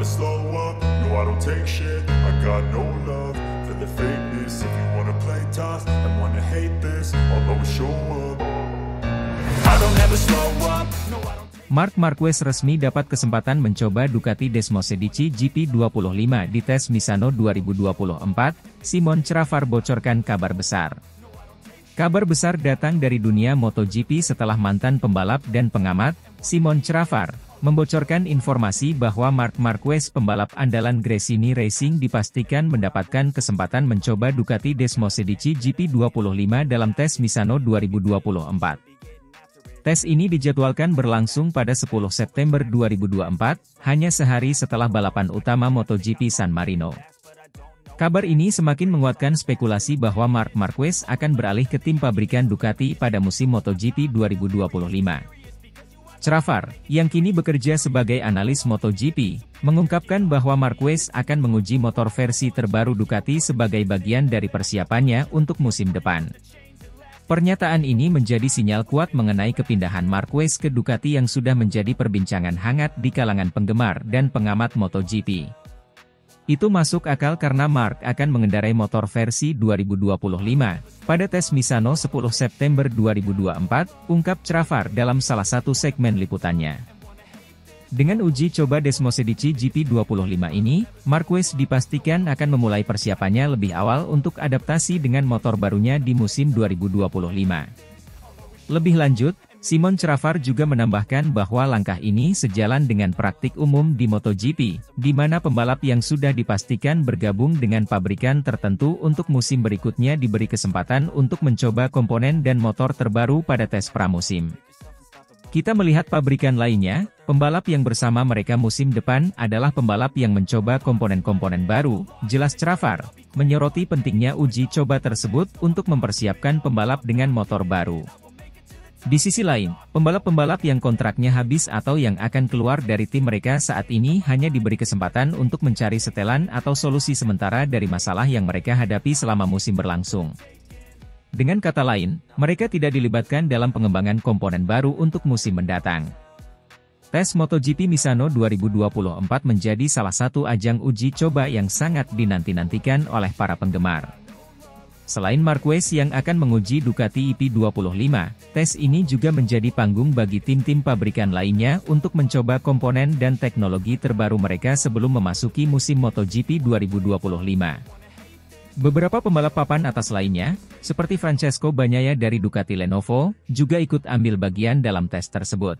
never slow up, no I don't take shit. I got no love for the fakeness. If you wanna play tough and wanna hate this, I'll always show up. I don't ever slow up, no I don't. Marc Marquez resmi dapat kesempatan mencoba Ducati Desmosedici GP25 di tes Misano 2024, Simon Crafar bocorkan kabar besar. Kabar besar datang dari dunia MotoGP setelah mantan pembalap dan pengamat, Simon Crafar, membocorkan informasi bahwa Marc Marquez pembalap andalan Gresini Racing dipastikan mendapatkan kesempatan mencoba Ducati Desmosedici GP25 dalam tes Misano 2024. Tes ini dijadwalkan berlangsung pada 10 September 2024, hanya sehari setelah balapan utama MotoGP San Marino. Kabar ini semakin menguatkan spekulasi bahwa Marc Marquez akan beralih ke tim pabrikan Ducati pada musim MotoGP 2025. Crafar, yang kini bekerja sebagai analis MotoGP, mengungkapkan bahwa Marquez akan menguji motor versi terbaru Ducati sebagai bagian dari persiapannya untuk musim depan. Pernyataan ini menjadi sinyal kuat mengenai kepindahan Marquez ke Ducati yang sudah menjadi perbincangan hangat di kalangan penggemar dan pengamat MotoGP. Itu masuk akal karena Marc akan mengendarai motor versi 2025 pada tes Misano 10 September 2024, ungkap Crafar dalam salah satu segmen liputannya. Dengan uji coba Desmosedici GP25 ini, Marquez dipastikan akan memulai persiapannya lebih awal untuk adaptasi dengan motor barunya di musim 2025. Lebih lanjut, Simon Crafar juga menambahkan bahwa langkah ini sejalan dengan praktik umum di MotoGP, di mana pembalap yang sudah dipastikan bergabung dengan pabrikan tertentu untuk musim berikutnya diberi kesempatan untuk mencoba komponen dan motor terbaru pada tes pramusim. Kita melihat pabrikan lainnya, pembalap yang bersama mereka musim depan adalah pembalap yang mencoba komponen-komponen baru, jelas Crafar, menyoroti pentingnya uji coba tersebut untuk mempersiapkan pembalap dengan motor baru. Di sisi lain, pembalap-pembalap yang kontraknya habis atau yang akan keluar dari tim mereka saat ini hanya diberi kesempatan untuk mencari setelan atau solusi sementara dari masalah yang mereka hadapi selama musim berlangsung. Dengan kata lain, mereka tidak dilibatkan dalam pengembangan komponen baru untuk musim mendatang. Tes MotoGP Misano 2024 menjadi salah satu ajang uji coba yang sangat dinanti-nantikan oleh para penggemar. Selain Marquez yang akan menguji Ducati EP25, tes ini juga menjadi panggung bagi tim-tim pabrikan lainnya untuk mencoba komponen dan teknologi terbaru mereka sebelum memasuki musim MotoGP 2025. Beberapa pembalap papan atas lainnya, seperti Francesco Bagnaia dari Ducati Lenovo, juga ikut ambil bagian dalam tes tersebut.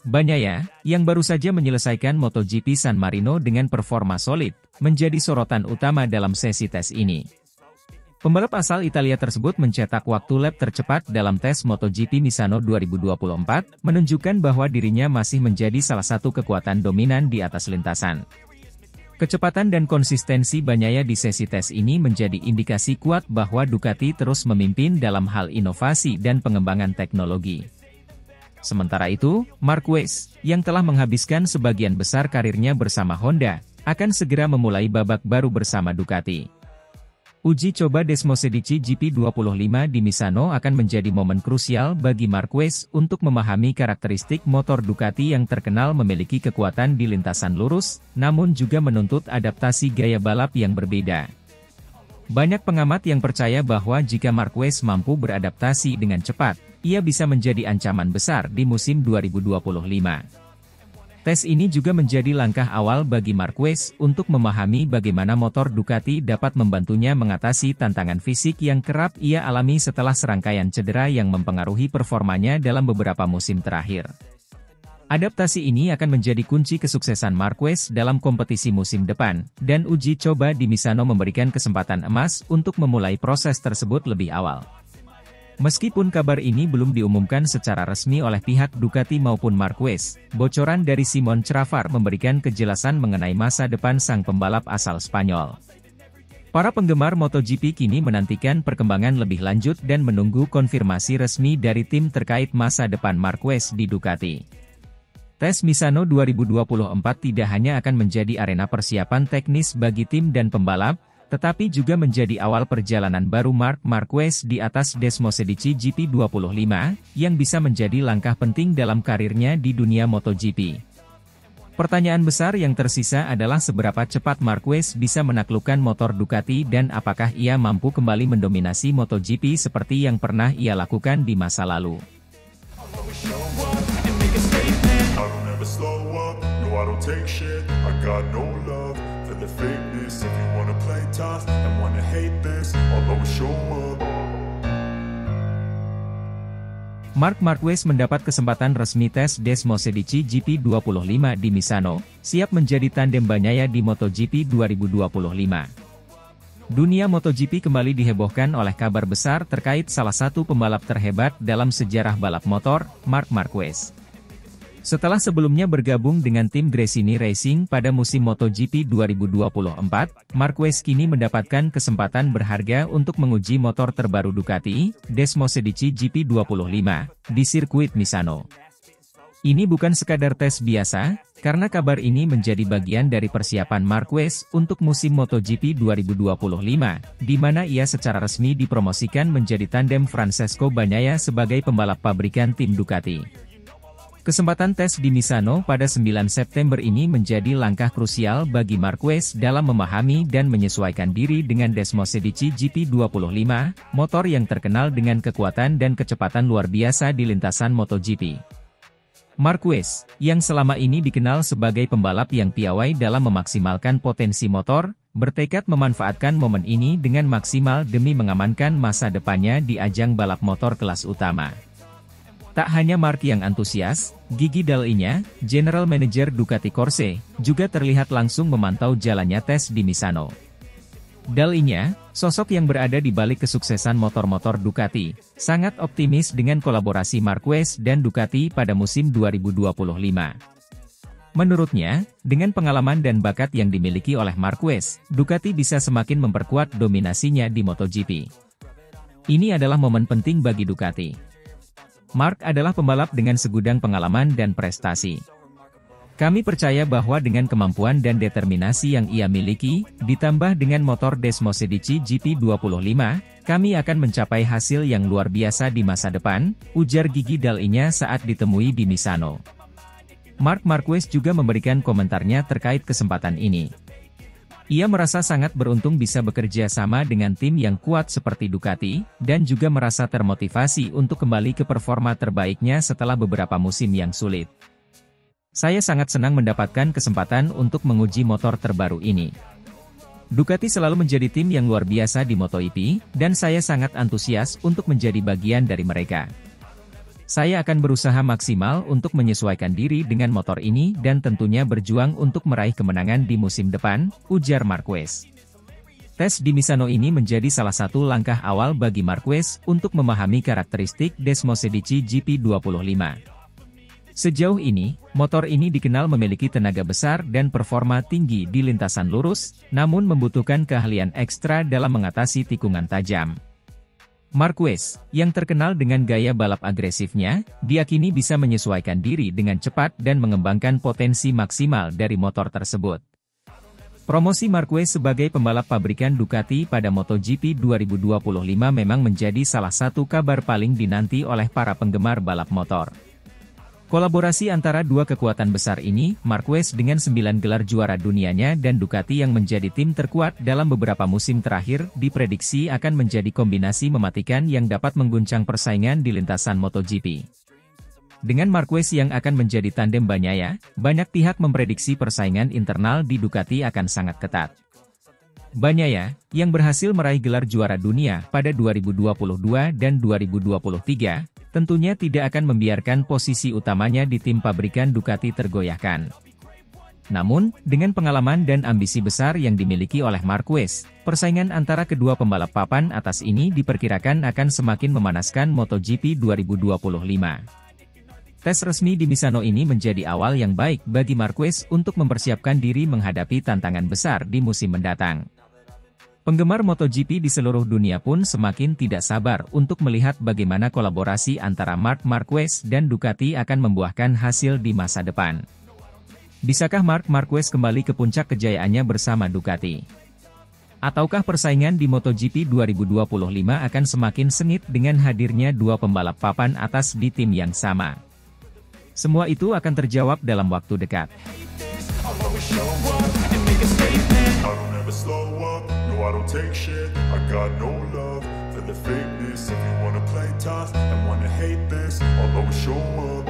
Bagnaia, yang baru saja menyelesaikan MotoGP San Marino dengan performa solid, menjadi sorotan utama dalam sesi tes ini. Pembalap asal Italia tersebut mencetak waktu lap tercepat dalam tes MotoGP Misano 2024, menunjukkan bahwa dirinya masih menjadi salah satu kekuatan dominan di atas lintasan. Kecepatan dan konsistensi Bagnaia di sesi tes ini menjadi indikasi kuat bahwa Ducati terus memimpin dalam hal inovasi dan pengembangan teknologi. Sementara itu, Marquez, yang telah menghabiskan sebagian besar karirnya bersama Honda, akan segera memulai babak baru bersama Ducati. Uji coba Desmosedici GP25 di Misano akan menjadi momen krusial bagi Marquez untuk memahami karakteristik motor Ducati yang terkenal memiliki kekuatan di lintasan lurus, namun juga menuntut adaptasi gaya balap yang berbeda. Banyak pengamat yang percaya bahwa jika Marquez mampu beradaptasi dengan cepat, ia bisa menjadi ancaman besar di musim 2025. Tes ini juga menjadi langkah awal bagi Marquez untuk memahami bagaimana motor Ducati dapat membantunya mengatasi tantangan fisik yang kerap ia alami setelah serangkaian cedera yang mempengaruhi performanya dalam beberapa musim terakhir. Adaptasi ini akan menjadi kunci kesuksesan Marquez dalam kompetisi musim depan, dan uji coba di Misano memberikan kesempatan emas untuk memulai proses tersebut lebih awal. Meskipun kabar ini belum diumumkan secara resmi oleh pihak Ducati maupun Marquez, bocoran dari Simon Crafar memberikan kejelasan mengenai masa depan sang pembalap asal Spanyol. Para penggemar MotoGP kini menantikan perkembangan lebih lanjut dan menunggu konfirmasi resmi dari tim terkait masa depan Marquez di Ducati. Tes Misano 2024 tidak hanya akan menjadi arena persiapan teknis bagi tim dan pembalap, tetapi juga menjadi awal perjalanan baru Marc Marquez di atas Desmosedici GP25, yang bisa menjadi langkah penting dalam karirnya di dunia MotoGP. Pertanyaan besar yang tersisa adalah seberapa cepat Marquez bisa menaklukkan motor Ducati dan apakah ia mampu kembali mendominasi MotoGP seperti yang pernah ia lakukan di masa lalu. Marc Marquez mendapat kesempatan resmi tes Desmosedici GP25 di Misano, siap menjadi tandem Bagnaia di MotoGP 2025. Dunia MotoGP kembali dihebohkan oleh kabar besar terkait salah satu pembalap terhebat dalam sejarah balap motor, Marc Marquez. Setelah sebelumnya bergabung dengan tim Gresini Racing pada musim MotoGP 2024, Marquez kini mendapatkan kesempatan berharga untuk menguji motor terbaru Ducati, Desmosedici GP25, di sirkuit Misano. Ini bukan sekadar tes biasa, karena kabar ini menjadi bagian dari persiapan Marquez untuk musim MotoGP 2025, di mana ia secara resmi dipromosikan menjadi tandem Francesco Bagnaia sebagai pembalap pabrikan tim Ducati. Kesempatan tes di Misano pada 9 September ini menjadi langkah krusial bagi Marquez dalam memahami dan menyesuaikan diri dengan Desmosedici GP25, motor yang terkenal dengan kekuatan dan kecepatan luar biasa di lintasan MotoGP. Marquez, yang selama ini dikenal sebagai pembalap yang piawai dalam memaksimalkan potensi motor, bertekad memanfaatkan momen ini dengan maksimal demi mengamankan masa depannya di ajang balap motor kelas utama. Tak hanya Marc yang antusias, Gigi Dall'Igna, General Manager Ducati Corse, juga terlihat langsung memantau jalannya tes di Misano. Dall'Igna, sosok yang berada di balik kesuksesan motor-motor Ducati, sangat optimis dengan kolaborasi Marquez dan Ducati pada musim 2025. Menurutnya, dengan pengalaman dan bakat yang dimiliki oleh Marquez, Ducati bisa semakin memperkuat dominasinya di MotoGP. Ini adalah momen penting bagi Ducati. Marc adalah pembalap dengan segudang pengalaman dan prestasi. Kami percaya bahwa dengan kemampuan dan determinasi yang ia miliki, ditambah dengan motor Desmosedici GP25, kami akan mencapai hasil yang luar biasa di masa depan, ujar Gigi Dall'Igna saat ditemui di Misano. Marc Marquez juga memberikan komentarnya terkait kesempatan ini. Ia merasa sangat beruntung bisa bekerja sama dengan tim yang kuat seperti Ducati, dan juga merasa termotivasi untuk kembali ke performa terbaiknya setelah beberapa musim yang sulit. Saya sangat senang mendapatkan kesempatan untuk menguji motor terbaru ini. Ducati selalu menjadi tim yang luar biasa di MotoGP, dan saya sangat antusias untuk menjadi bagian dari mereka. Saya akan berusaha maksimal untuk menyesuaikan diri dengan motor ini dan tentunya berjuang untuk meraih kemenangan di musim depan, ujar Marquez. Tes di Misano ini menjadi salah satu langkah awal bagi Marquez untuk memahami karakteristik Desmosedici GP25. Sejauh ini, motor ini dikenal memiliki tenaga besar dan performa tinggi di lintasan lurus, namun membutuhkan keahlian ekstra dalam mengatasi tikungan tajam. Marquez, yang terkenal dengan gaya balap agresifnya, diyakini bisa menyesuaikan diri dengan cepat dan mengembangkan potensi maksimal dari motor tersebut. Promosi Marquez sebagai pembalap pabrikan Ducati pada MotoGP 2025 memang menjadi salah satu kabar paling dinanti oleh para penggemar balap motor. Kolaborasi antara dua kekuatan besar ini, Marquez dengan 9 gelar juara dunianya dan Ducati yang menjadi tim terkuat dalam beberapa musim terakhir, diprediksi akan menjadi kombinasi mematikan yang dapat mengguncang persaingan di lintasan MotoGP. Dengan Marquez yang akan menjadi tandem Bagnaia, banyak pihak memprediksi persaingan internal di Ducati akan sangat ketat. Bagnaia, yang berhasil meraih gelar juara dunia pada 2022 dan 2023, tentunya tidak akan membiarkan posisi utamanya di tim pabrikan Ducati tergoyahkan. Namun, dengan pengalaman dan ambisi besar yang dimiliki oleh Marquez, persaingan antara kedua pembalap papan atas ini diperkirakan akan semakin memanaskan MotoGP 2025. Tes resmi di Misano ini menjadi awal yang baik bagi Marquez untuk mempersiapkan diri menghadapi tantangan besar di musim mendatang. Penggemar MotoGP di seluruh dunia pun semakin tidak sabar untuk melihat bagaimana kolaborasi antara Marc Marquez dan Ducati akan membuahkan hasil di masa depan. Bisakah Marc Marquez kembali ke puncak kejayaannya bersama Ducati? Ataukah persaingan di MotoGP 2025 akan semakin sengit dengan hadirnya dua pembalap papan atas di tim yang sama? Semua itu akan terjawab dalam waktu dekat. I'll always show up and make a statement. I don't ever slow up, no I don't take shit. I got no love for the fakeness. If you wanna play tough and wanna hate this, I'll always show up.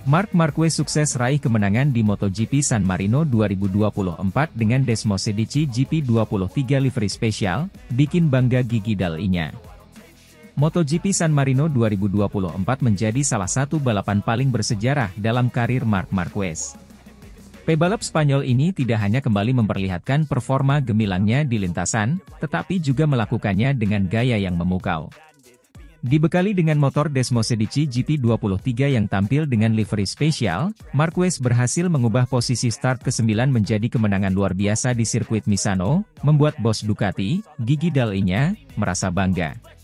Marc Marquez sukses raih kemenangan di MotoGP San Marino 2024 dengan Desmosedici GP23 livery spesial, bikin bangga gigi dal-nya. MotoGP San Marino 2024 menjadi salah satu balapan paling bersejarah dalam karir Marc Marquez. Pebalap Spanyol ini tidak hanya kembali memperlihatkan performa gemilangnya di lintasan, tetapi juga melakukannya dengan gaya yang memukau. Dibekali dengan motor Desmosedici GP23 yang tampil dengan livery spesial, Marquez berhasil mengubah posisi start ke-9 menjadi kemenangan luar biasa di sirkuit Misano, membuat bos Ducati, Gigi Dall'Nya, merasa bangga.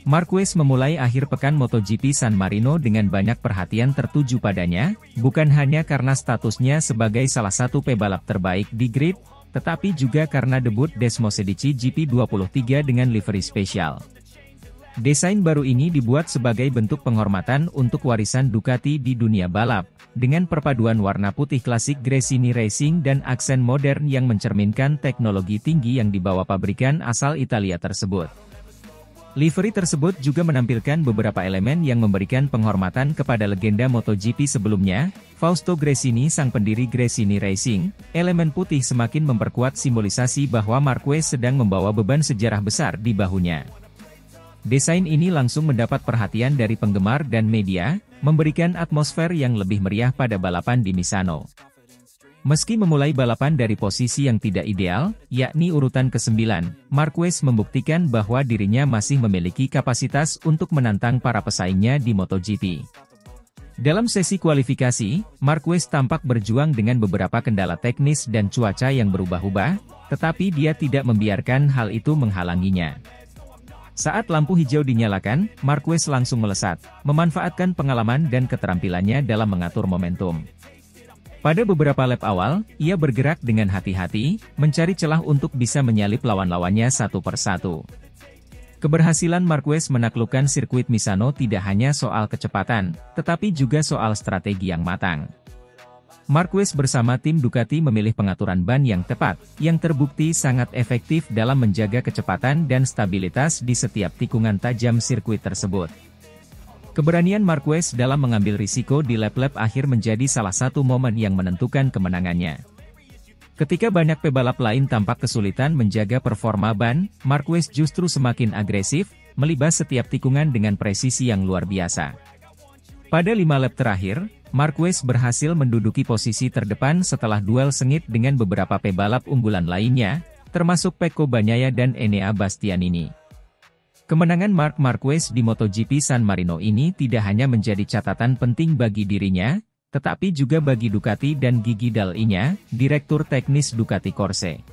Marquez memulai akhir pekan MotoGP San Marino dengan banyak perhatian tertuju padanya, bukan hanya karena statusnya sebagai salah satu pebalap terbaik di grid, tetapi juga karena debut Desmosedici GP23 dengan livery spesial. Desain baru ini dibuat sebagai bentuk penghormatan untuk warisan Ducati di dunia balap, dengan perpaduan warna putih klasik Gresini Racing dan aksen modern yang mencerminkan teknologi tinggi yang dibawa pabrikan asal Italia tersebut. Livery tersebut juga menampilkan beberapa elemen yang memberikan penghormatan kepada legenda MotoGP sebelumnya, Fausto Gresini sang pendiri Gresini Racing. Elemen putih semakin memperkuat simbolisasi bahwa Marquez sedang membawa beban sejarah besar di bahunya. Desain ini langsung mendapat perhatian dari penggemar dan media, memberikan atmosfer yang lebih meriah pada balapan di Misano. Meski memulai balapan dari posisi yang tidak ideal, yakni urutan ke-9, Marquez membuktikan bahwa dirinya masih memiliki kapasitas untuk menantang para pesaingnya di MotoGP. Dalam sesi kualifikasi, Marquez tampak berjuang dengan beberapa kendala teknis dan cuaca yang berubah-ubah, tetapi dia tidak membiarkan hal itu menghalanginya. Saat lampu hijau dinyalakan, Marquez langsung melesat, memanfaatkan pengalaman dan keterampilannya dalam mengatur momentum. Pada beberapa lap awal, ia bergerak dengan hati-hati, mencari celah untuk bisa menyalip lawan-lawannya satu persatu. Keberhasilan Marquez menaklukkan sirkuit Misano tidak hanya soal kecepatan, tetapi juga soal strategi yang matang. Marquez bersama tim Ducati memilih pengaturan ban yang tepat, yang terbukti sangat efektif dalam menjaga kecepatan dan stabilitas di setiap tikungan tajam sirkuit tersebut. Keberanian Marquez dalam mengambil risiko di lap-lap akhir menjadi salah satu momen yang menentukan kemenangannya. Ketika banyak pebalap lain tampak kesulitan menjaga performa ban, Marquez justru semakin agresif, melibas setiap tikungan dengan presisi yang luar biasa. Pada 5 lap terakhir, Marquez berhasil menduduki posisi terdepan setelah duel sengit dengan beberapa pebalap unggulan lainnya, termasuk Pecco Bagnaia dan Enea Bastianini. Kemenangan Marc Marquez di MotoGP San Marino ini tidak hanya menjadi catatan penting bagi dirinya, tetapi juga bagi Ducati dan Gigi Dall'Nya, Direktur Teknis Ducati Corse.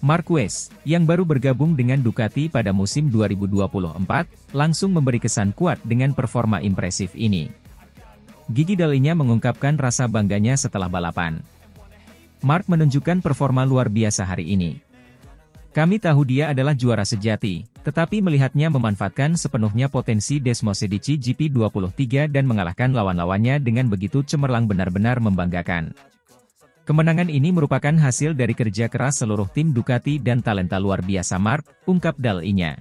Marquez, yang baru bergabung dengan Ducati pada musim 2024, langsung memberi kesan kuat dengan performa impresif ini. Gigi Dall'Nya mengungkapkan rasa bangganya setelah balapan. Marc menunjukkan performa luar biasa hari ini. Kami tahu dia adalah juara sejati, tetapi melihatnya memanfaatkan sepenuhnya potensi Desmosedici GP23 dan mengalahkan lawan-lawannya dengan begitu cemerlang benar-benar membanggakan. Kemenangan ini merupakan hasil dari kerja keras seluruh tim Ducati dan talenta luar biasa Marc, ungkap Dall'Nya.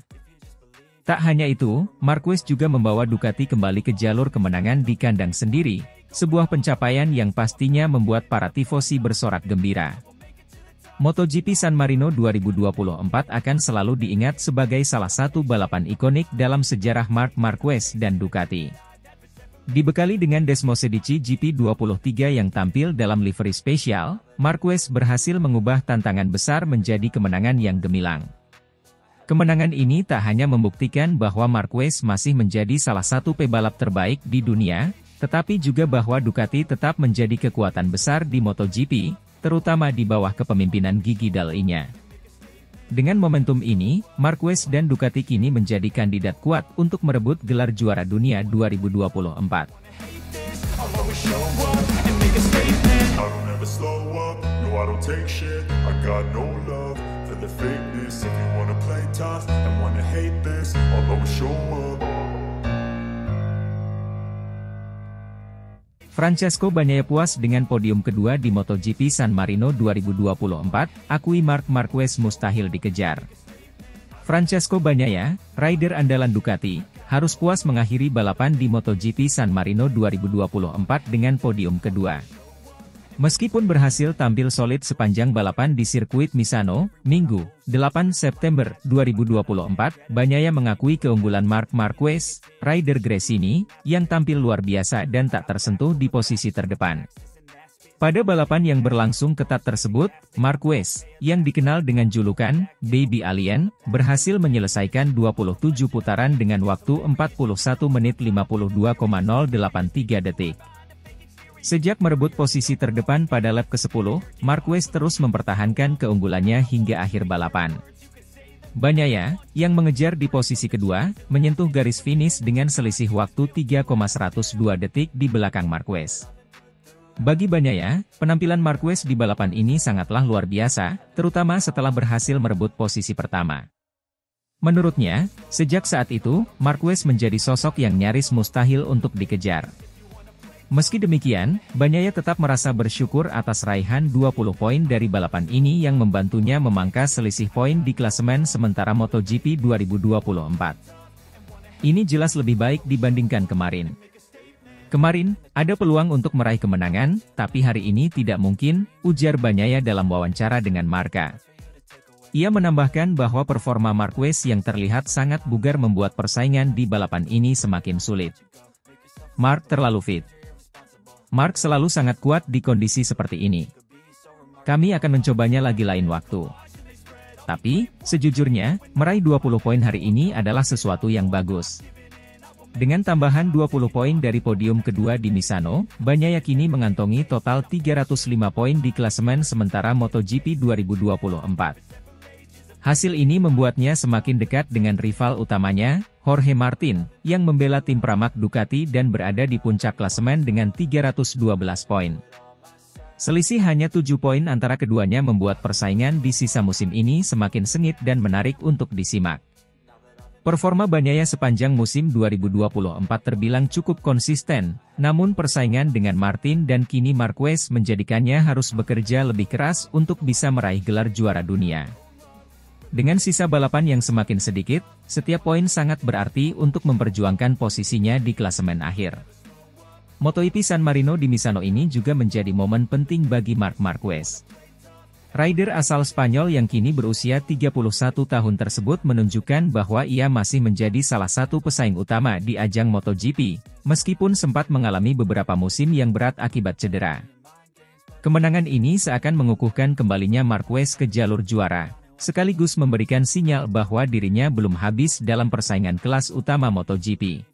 Tak hanya itu, Marquez juga membawa Ducati kembali ke jalur kemenangan di kandang sendiri, sebuah pencapaian yang pastinya membuat para tifosi bersorak gembira. MotoGP San Marino 2024 akan selalu diingat sebagai salah satu balapan ikonik dalam sejarah Marc Marquez dan Ducati. Dibekali dengan Desmosedici GP23 yang tampil dalam livery spesial, Marquez berhasil mengubah tantangan besar menjadi kemenangan yang gemilang. Kemenangan ini tak hanya membuktikan bahwa Marquez masih menjadi salah satu pebalap terbaik di dunia, tetapi juga bahwa Ducati tetap menjadi kekuatan besar di MotoGP, terutama di bawah kepemimpinan Gigi Dall'Nya. Dengan momentum ini, Marquez dan Ducati kini menjadi kandidat kuat untuk merebut gelar juara dunia 2024. Francesco Bagnaia puas dengan podium kedua di MotoGP San Marino 2024, akui Marc Marquez mustahil dikejar. Francesco Bagnaia, rider andalan Ducati, harus puas mengakhiri balapan di MotoGP San Marino 2024 dengan podium kedua. Meskipun berhasil tampil solid sepanjang balapan di sirkuit Misano, Minggu, 8 September 2024, Bagnaia mengakui keunggulan Marc Marquez, rider Gresini, yang tampil luar biasa dan tak tersentuh di posisi terdepan. Pada balapan yang berlangsung ketat tersebut, Marquez, yang dikenal dengan julukan Baby Alien, berhasil menyelesaikan 27 putaran dengan waktu 41 menit 52,083 detik. Sejak merebut posisi terdepan pada lap ke-10, Marquez terus mempertahankan keunggulannya hingga akhir balapan. Bagnaia, yang mengejar di posisi kedua, menyentuh garis finish dengan selisih waktu 3,102 detik di belakang Marquez. Bagi Bagnaia, penampilan Marquez di balapan ini sangatlah luar biasa, terutama setelah berhasil merebut posisi pertama. Menurutnya, sejak saat itu, Marquez menjadi sosok yang nyaris mustahil untuk dikejar. Meski demikian, Bagnaia tetap merasa bersyukur atas raihan 20 poin dari balapan ini yang membantunya memangkas selisih poin di klasemen sementara MotoGP 2024. Ini jelas lebih baik dibandingkan kemarin. Kemarin, ada peluang untuk meraih kemenangan, tapi hari ini tidak mungkin, ujar Bagnaia dalam wawancara dengan Marca. Ia menambahkan bahwa performa Marquez yang terlihat sangat bugar membuat persaingan di balapan ini semakin sulit. Marc terlalu fit. Marc selalu sangat kuat di kondisi seperti ini. Kami akan mencobanya lagi lain waktu. Tapi, sejujurnya, meraih 20 poin hari ini adalah sesuatu yang bagus. Dengan tambahan 20 poin dari podium kedua di Misano, Bagnaia kini mengantongi total 305 poin di klasemen sementara MotoGP 2024. Hasil ini membuatnya semakin dekat dengan rival utamanya, Jorge Martin, yang membela tim Pramac Ducati dan berada di puncak klasemen dengan 312 poin. Selisih hanya 7 poin antara keduanya membuat persaingan di sisa musim ini semakin sengit dan menarik untuk disimak. Performa Bagnaia sepanjang musim 2024 terbilang cukup konsisten, namun persaingan dengan Martin dan kini Marquez menjadikannya harus bekerja lebih keras untuk bisa meraih gelar juara dunia. Dengan sisa balapan yang semakin sedikit, setiap poin sangat berarti untuk memperjuangkan posisinya di klasemen akhir. MotoGP San Marino di Misano ini juga menjadi momen penting bagi Marc Marquez. Rider asal Spanyol yang kini berusia 31 tahun tersebut menunjukkan bahwa ia masih menjadi salah satu pesaing utama di ajang MotoGP, meskipun sempat mengalami beberapa musim yang berat akibat cedera. Kemenangan ini seakan mengukuhkan kembalinya Marquez ke jalur juara, sekaligus memberikan sinyal bahwa dirinya belum habis dalam persaingan kelas utama MotoGP.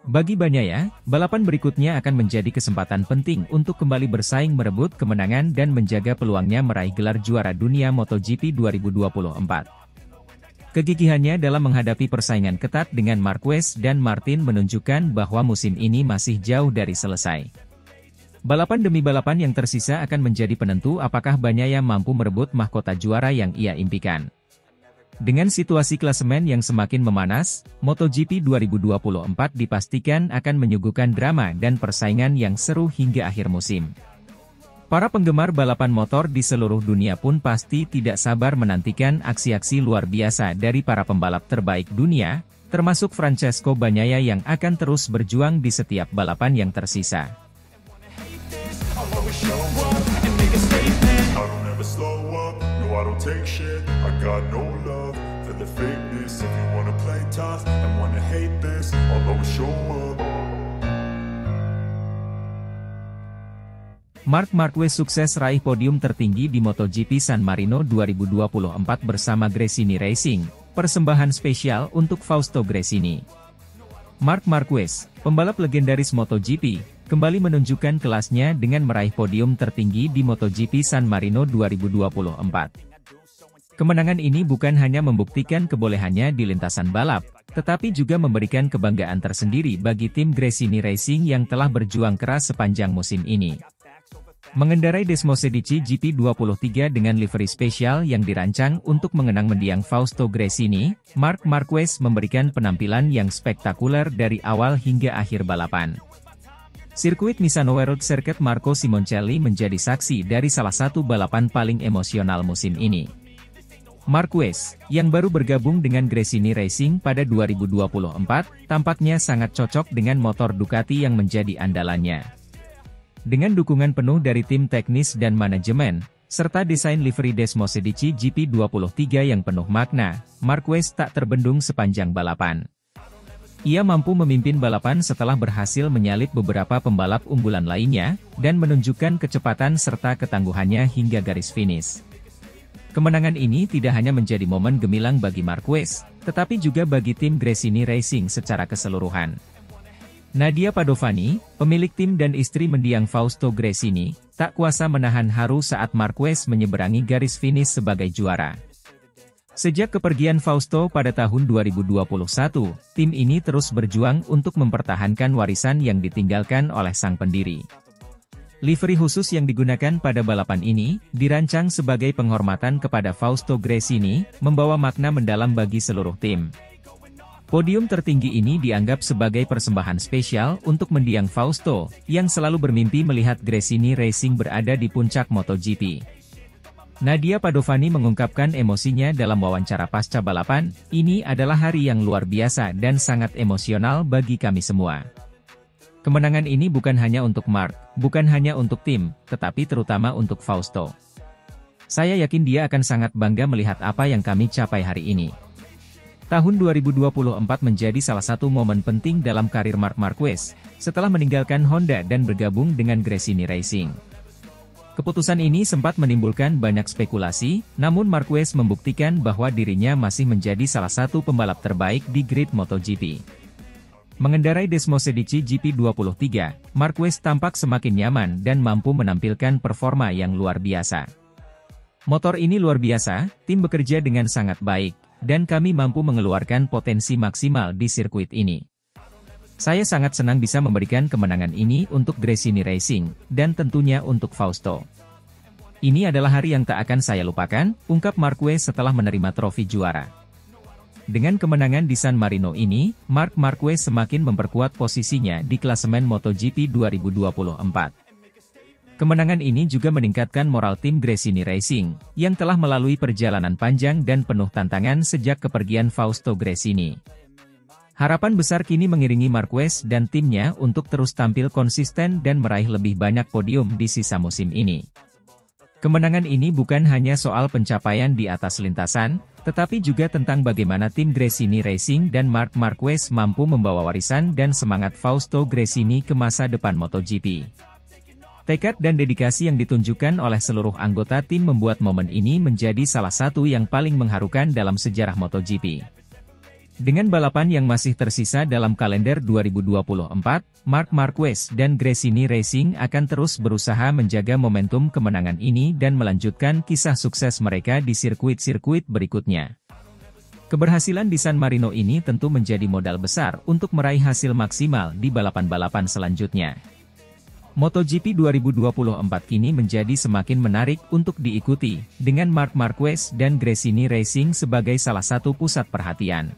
Bagi Bagnaia, balapan berikutnya akan menjadi kesempatan penting untuk kembali bersaing merebut kemenangan dan menjaga peluangnya meraih gelar juara dunia MotoGP 2024. Kegigihannya dalam menghadapi persaingan ketat dengan Marquez dan Martin menunjukkan bahwa musim ini masih jauh dari selesai. Balapan demi balapan yang tersisa akan menjadi penentu apakah Bagnaia mampu merebut mahkota juara yang ia impikan. Dengan situasi klasemen yang semakin memanas, MotoGP 2024 dipastikan akan menyuguhkan drama dan persaingan yang seru hingga akhir musim. Para penggemar balapan motor di seluruh dunia pun pasti tidak sabar menantikan aksi-aksi luar biasa dari para pembalap terbaik dunia, termasuk Francesco Bagnaia yang akan terus berjuang di setiap balapan yang tersisa. I don't take shit, I got no love for the fakeness. If you wanna play tough and wanna hate this, I'll always show up. Marc Marquez sukses raih podium tertinggi di MotoGP San Marino 2024 bersama Gresini Racing, persembahan spesial untuk Fausto Gresini. Marc Marquez, pembalap legendaris MotoGP, kembali menunjukkan kelasnya dengan meraih podium tertinggi di MotoGP San Marino 2024. Kemenangan ini bukan hanya membuktikan kebolehannya di lintasan balap, tetapi juga memberikan kebanggaan tersendiri bagi tim Gresini Racing yang telah berjuang keras sepanjang musim ini. Mengendarai Desmosedici GP23 dengan livery spesial yang dirancang untuk mengenang mendiang Fausto Gresini, Marc Marquez memberikan penampilan yang spektakuler dari awal hingga akhir balapan. Sirkuit Misano World Circuit Marco Simoncelli menjadi saksi dari salah satu balapan paling emosional musim ini. Marquez, yang baru bergabung dengan Gresini Racing pada 2024, tampaknya sangat cocok dengan motor Ducati yang menjadi andalannya. Dengan dukungan penuh dari tim teknis dan manajemen, serta desain livery Desmosedici GP23 yang penuh makna, Marquez tak terbendung sepanjang balapan. Ia mampu memimpin balapan setelah berhasil menyalip beberapa pembalap unggulan lainnya, dan menunjukkan kecepatan serta ketangguhannya hingga garis finish. Kemenangan ini tidak hanya menjadi momen gemilang bagi Marquez, tetapi juga bagi tim Gresini Racing secara keseluruhan. Nadia Padovani, pemilik tim dan istri mendiang Fausto Gresini, tak kuasa menahan haru saat Marquez menyeberangi garis finish sebagai juara. Sejak kepergian Fausto pada tahun 2021, tim ini terus berjuang untuk mempertahankan warisan yang ditinggalkan oleh sang pendiri. Livery khusus yang digunakan pada balapan ini, dirancang sebagai penghormatan kepada Fausto Gresini, membawa makna mendalam bagi seluruh tim. Podium tertinggi ini dianggap sebagai persembahan spesial untuk mendiang Fausto, yang selalu bermimpi melihat Gresini Racing berada di puncak MotoGP. Nadia Padovani mengungkapkan emosinya dalam wawancara pasca balapan, "Ini adalah hari yang luar biasa dan sangat emosional bagi kami semua. Kemenangan ini bukan hanya untuk Mark, bukan hanya untuk tim, tetapi terutama untuk Fausto. Saya yakin dia akan sangat bangga melihat apa yang kami capai hari ini." Tahun 2024 menjadi salah satu momen penting dalam karir Marc Marquez, setelah meninggalkan Honda dan bergabung dengan Gresini Racing. Keputusan ini sempat menimbulkan banyak spekulasi, namun Marquez membuktikan bahwa dirinya masih menjadi salah satu pembalap terbaik di grid MotoGP. Mengendarai Desmosedici GP23, Marquez tampak semakin nyaman dan mampu menampilkan performa yang luar biasa. "Motor ini luar biasa, tim bekerja dengan sangat baik, dan kami mampu mengeluarkan potensi maksimal di sirkuit ini. Saya sangat senang bisa memberikan kemenangan ini untuk Gresini Racing, dan tentunya untuk Fausto. Ini adalah hari yang tak akan saya lupakan," ungkap Marquez setelah menerima trofi juara. Dengan kemenangan di San Marino ini, Marc Marquez semakin memperkuat posisinya di klasemen MotoGP 2024. Kemenangan ini juga meningkatkan moral tim Gresini Racing, yang telah melalui perjalanan panjang dan penuh tantangan sejak kepergian Fausto Gresini. Harapan besar kini mengiringi Marquez dan timnya untuk terus tampil konsisten dan meraih lebih banyak podium di sisa musim ini. Kemenangan ini bukan hanya soal pencapaian di atas lintasan, tetapi juga tentang bagaimana tim Gresini Racing dan Marc Marquez mampu membawa warisan dan semangat Fausto Gresini ke masa depan MotoGP. Tekad dan dedikasi yang ditunjukkan oleh seluruh anggota tim membuat momen ini menjadi salah satu yang paling mengharukan dalam sejarah MotoGP. Dengan balapan yang masih tersisa dalam kalender 2024, Marc Marquez dan Gresini Racing akan terus berusaha menjaga momentum kemenangan ini dan melanjutkan kisah sukses mereka di sirkuit-sirkuit berikutnya. Keberhasilan di San Marino ini tentu menjadi modal besar untuk meraih hasil maksimal di balapan-balapan selanjutnya. MotoGP 2024 kini menjadi semakin menarik untuk diikuti, dengan Marc Marquez dan Gresini Racing sebagai salah satu pusat perhatian.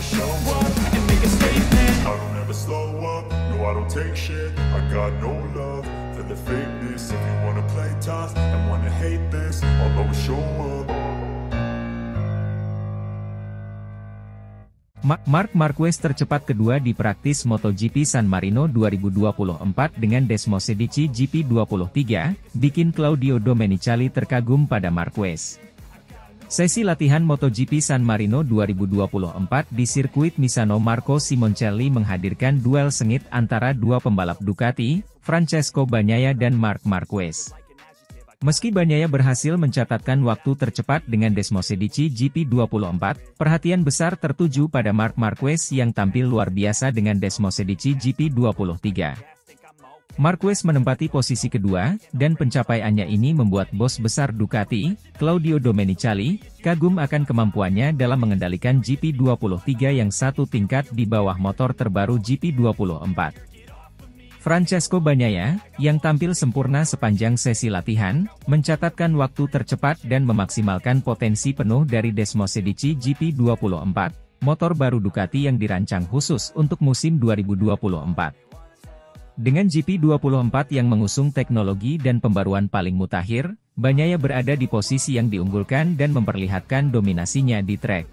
Show up and make a statement. I don't ever slow up, no I don't take shit. I got no love for the fakeness. If you wanna play tough and wanna hate this, I'll always show up. Marc Marquez tercepat kedua di praktis MotoGP San Marino 2024 dengan Desmosedici GP23, bikin Claudio Domenicali terkagum pada Marquez. Sesi latihan MotoGP San Marino 2024 di sirkuit Misano Marco Simoncelli menghadirkan duel sengit antara dua pembalap Ducati, Francesco Bagnaia dan Marc Marquez. Meski Bagnaia berhasil mencatatkan waktu tercepat dengan Desmosedici GP24, perhatian besar tertuju pada Marc Marquez yang tampil luar biasa dengan Desmosedici GP23. Marquez menempati posisi kedua, dan pencapaiannya ini membuat bos besar Ducati, Claudio Domenicali, kagum akan kemampuannya dalam mengendalikan GP23 yang satu tingkat di bawah motor terbaru GP24. Francesco Bagnaia, yang tampil sempurna sepanjang sesi latihan, mencatatkan waktu tercepat dan memaksimalkan potensi penuh dari Desmosedici GP24, motor baru Ducati yang dirancang khusus untuk musim 2024. Dengan GP24 yang mengusung teknologi dan pembaruan paling mutakhir, Bagnaia berada di posisi yang diunggulkan dan memperlihatkan dominasinya di trek.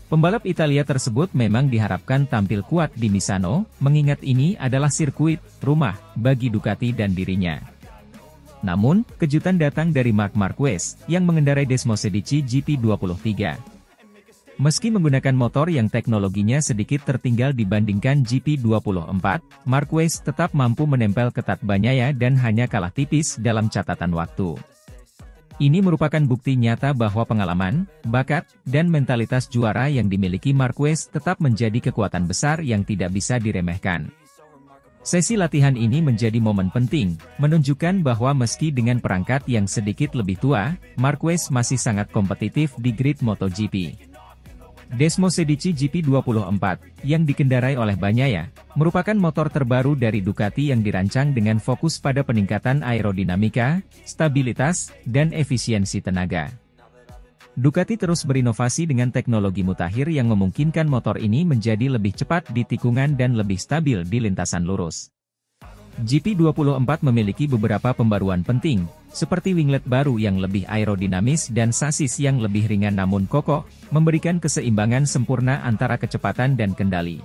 Pembalap Italia tersebut memang diharapkan tampil kuat di Misano, mengingat ini adalah sirkuit rumah bagi Ducati dan dirinya. Namun, kejutan datang dari Marc Marquez, yang mengendarai Desmosedici GP23. Meski menggunakan motor yang teknologinya sedikit tertinggal dibandingkan GP24, Marquez tetap mampu menempel ketat Bagnaia dan hanya kalah tipis dalam catatan waktu. Ini merupakan bukti nyata bahwa pengalaman, bakat, dan mentalitas juara yang dimiliki Marquez tetap menjadi kekuatan besar yang tidak bisa diremehkan. Sesi latihan ini menjadi momen penting, menunjukkan bahwa meski dengan perangkat yang sedikit lebih tua, Marquez masih sangat kompetitif di grid MotoGP. Desmosedici GP24, yang dikendarai oleh Bagnaia, merupakan motor terbaru dari Ducati yang dirancang dengan fokus pada peningkatan aerodinamika, stabilitas, dan efisiensi tenaga. Ducati terus berinovasi dengan teknologi mutakhir yang memungkinkan motor ini menjadi lebih cepat di tikungan dan lebih stabil di lintasan lurus. GP24 memiliki beberapa pembaruan penting, seperti winglet baru yang lebih aerodinamis dan sasis yang lebih ringan namun kokoh, memberikan keseimbangan sempurna antara kecepatan dan kendali.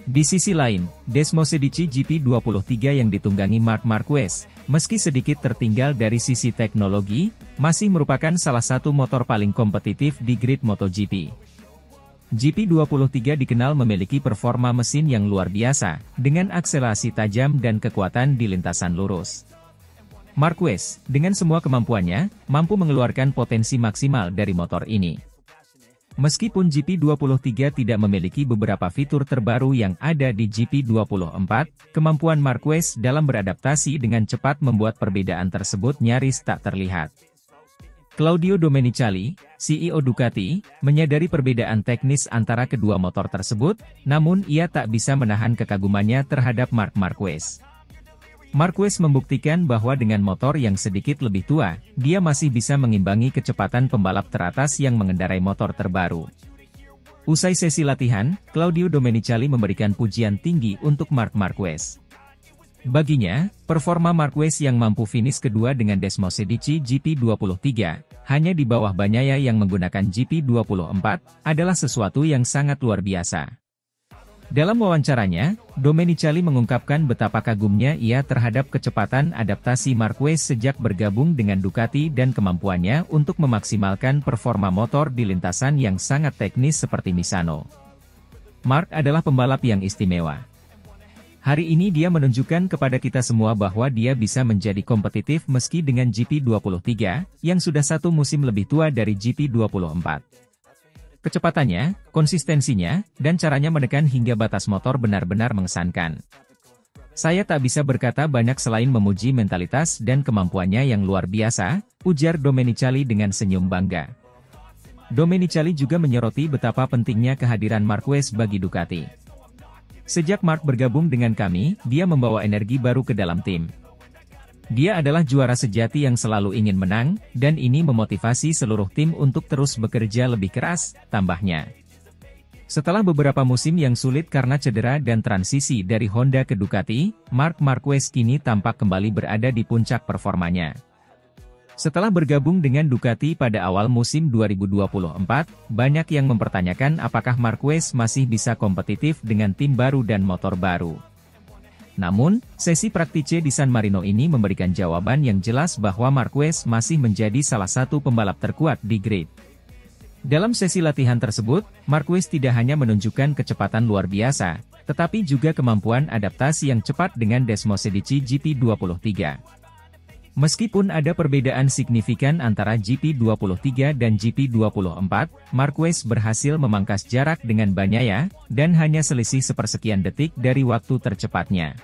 Di sisi lain, Desmosedici GP23 yang ditunggangi Marc Marquez, meski sedikit tertinggal dari sisi teknologi, masih merupakan salah satu motor paling kompetitif di grid MotoGP. GP23 dikenal memiliki performa mesin yang luar biasa, dengan akselerasi tajam dan kekuatan di lintasan lurus. Marquez, dengan semua kemampuannya, mampu mengeluarkan potensi maksimal dari motor ini. Meskipun GP23 tidak memiliki beberapa fitur terbaru yang ada di GP24, kemampuan Marquez dalam beradaptasi dengan cepat membuat perbedaan tersebut nyaris tak terlihat. Claudio Domenicali, CEO Ducati, menyadari perbedaan teknis antara kedua motor tersebut, namun ia tak bisa menahan kekagumannya terhadap Marc Marquez. Marquez membuktikan bahwa dengan motor yang sedikit lebih tua, dia masih bisa mengimbangi kecepatan pembalap teratas yang mengendarai motor terbaru. Usai sesi latihan, Claudio Domenicali memberikan pujian tinggi untuk Marc Marquez. Baginya, performa Marquez yang mampu finish kedua dengan Desmosedici GP23, hanya di bawah Bagnaia yang menggunakan GP24, adalah sesuatu yang sangat luar biasa. Dalam wawancaranya, Domenicali mengungkapkan betapa kagumnya ia terhadap kecepatan adaptasi Marquez sejak bergabung dengan Ducati dan kemampuannya untuk memaksimalkan performa motor di lintasan yang sangat teknis seperti Misano. Marc adalah pembalap yang istimewa. Hari ini dia menunjukkan kepada kita semua bahwa dia bisa menjadi kompetitif meski dengan GP23, yang sudah satu musim lebih tua dari GP24. Kecepatannya, konsistensinya, dan caranya menekan hingga batas motor benar-benar mengesankan. Saya tak bisa berkata banyak selain memuji mentalitas dan kemampuannya yang luar biasa, ujar Domenicali dengan senyum bangga. Domenicali juga menyoroti betapa pentingnya kehadiran Marquez bagi Ducati. Sejak Marc bergabung dengan kami, dia membawa energi baru ke dalam tim. Dia adalah juara sejati yang selalu ingin menang, dan ini memotivasi seluruh tim untuk terus bekerja lebih keras, tambahnya. Setelah beberapa musim yang sulit karena cedera dan transisi dari Honda ke Ducati, Marc Marquez kini tampak kembali berada di puncak performanya. Setelah bergabung dengan Ducati pada awal musim 2024, banyak yang mempertanyakan apakah Marquez masih bisa kompetitif dengan tim baru dan motor baru. Namun, sesi praktice di San Marino ini memberikan jawaban yang jelas bahwa Marquez masih menjadi salah satu pembalap terkuat di grid. Dalam sesi latihan tersebut, Marquez tidak hanya menunjukkan kecepatan luar biasa, tetapi juga kemampuan adaptasi yang cepat dengan Desmosedici GP23. Meskipun ada perbedaan signifikan antara GP23 dan GP24, Marquez berhasil memangkas jarak dengan Bagnaia, dan hanya selisih sepersekian detik dari waktu tercepatnya.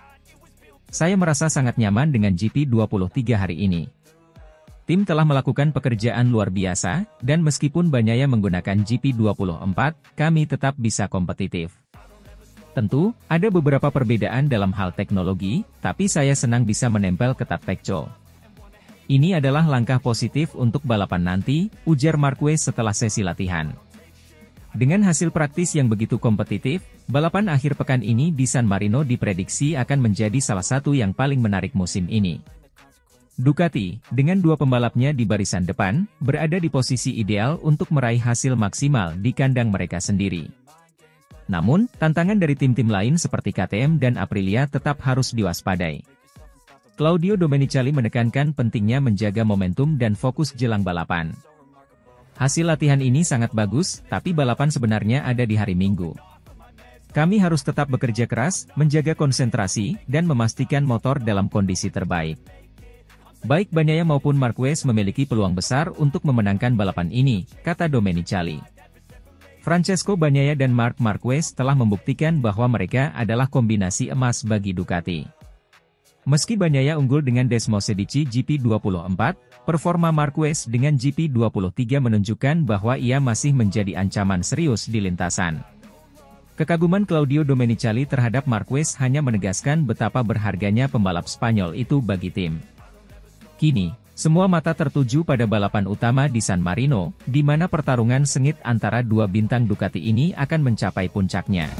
Saya merasa sangat nyaman dengan GP23 hari ini. Tim telah melakukan pekerjaan luar biasa, dan meskipun Bagnaia menggunakan GP24, kami tetap bisa kompetitif. Tentu, ada beberapa perbedaan dalam hal teknologi, tapi saya senang bisa menempel ketat Pecco. Ini adalah langkah positif untuk balapan nanti, ujar Marquez setelah sesi latihan. Dengan hasil praktis yang begitu kompetitif, balapan akhir pekan ini di San Marino diprediksi akan menjadi salah satu yang paling menarik musim ini. Ducati, dengan dua pembalapnya di barisan depan, berada di posisi ideal untuk meraih hasil maksimal di kandang mereka sendiri. Namun, tantangan dari tim-tim lain seperti KTM dan Aprilia tetap harus diwaspadai. Claudio Domenicali menekankan pentingnya menjaga momentum dan fokus jelang balapan. Hasil latihan ini sangat bagus, tapi balapan sebenarnya ada di hari Minggu. Kami harus tetap bekerja keras, menjaga konsentrasi, dan memastikan motor dalam kondisi terbaik. Baik Bagnaia maupun Marquez memiliki peluang besar untuk memenangkan balapan ini, kata Domenicali. Francesco Bagnaia dan Marc Marquez telah membuktikan bahwa mereka adalah kombinasi emas bagi Ducati. Meski Bagnaia unggul dengan Desmosedici GP24, performa Marquez dengan GP23 menunjukkan bahwa ia masih menjadi ancaman serius di lintasan. Kekaguman Claudio Domenicali terhadap Marquez hanya menegaskan betapa berharganya pembalap Spanyol itu bagi tim. Kini, semua mata tertuju pada balapan utama di San Marino, di mana pertarungan sengit antara dua bintang Ducati ini akan mencapai puncaknya.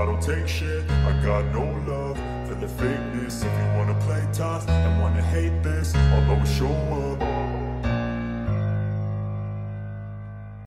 I don't take shit, I got no love for the fakeness. If you wanna play tough and wanna hate this, I'll always show up.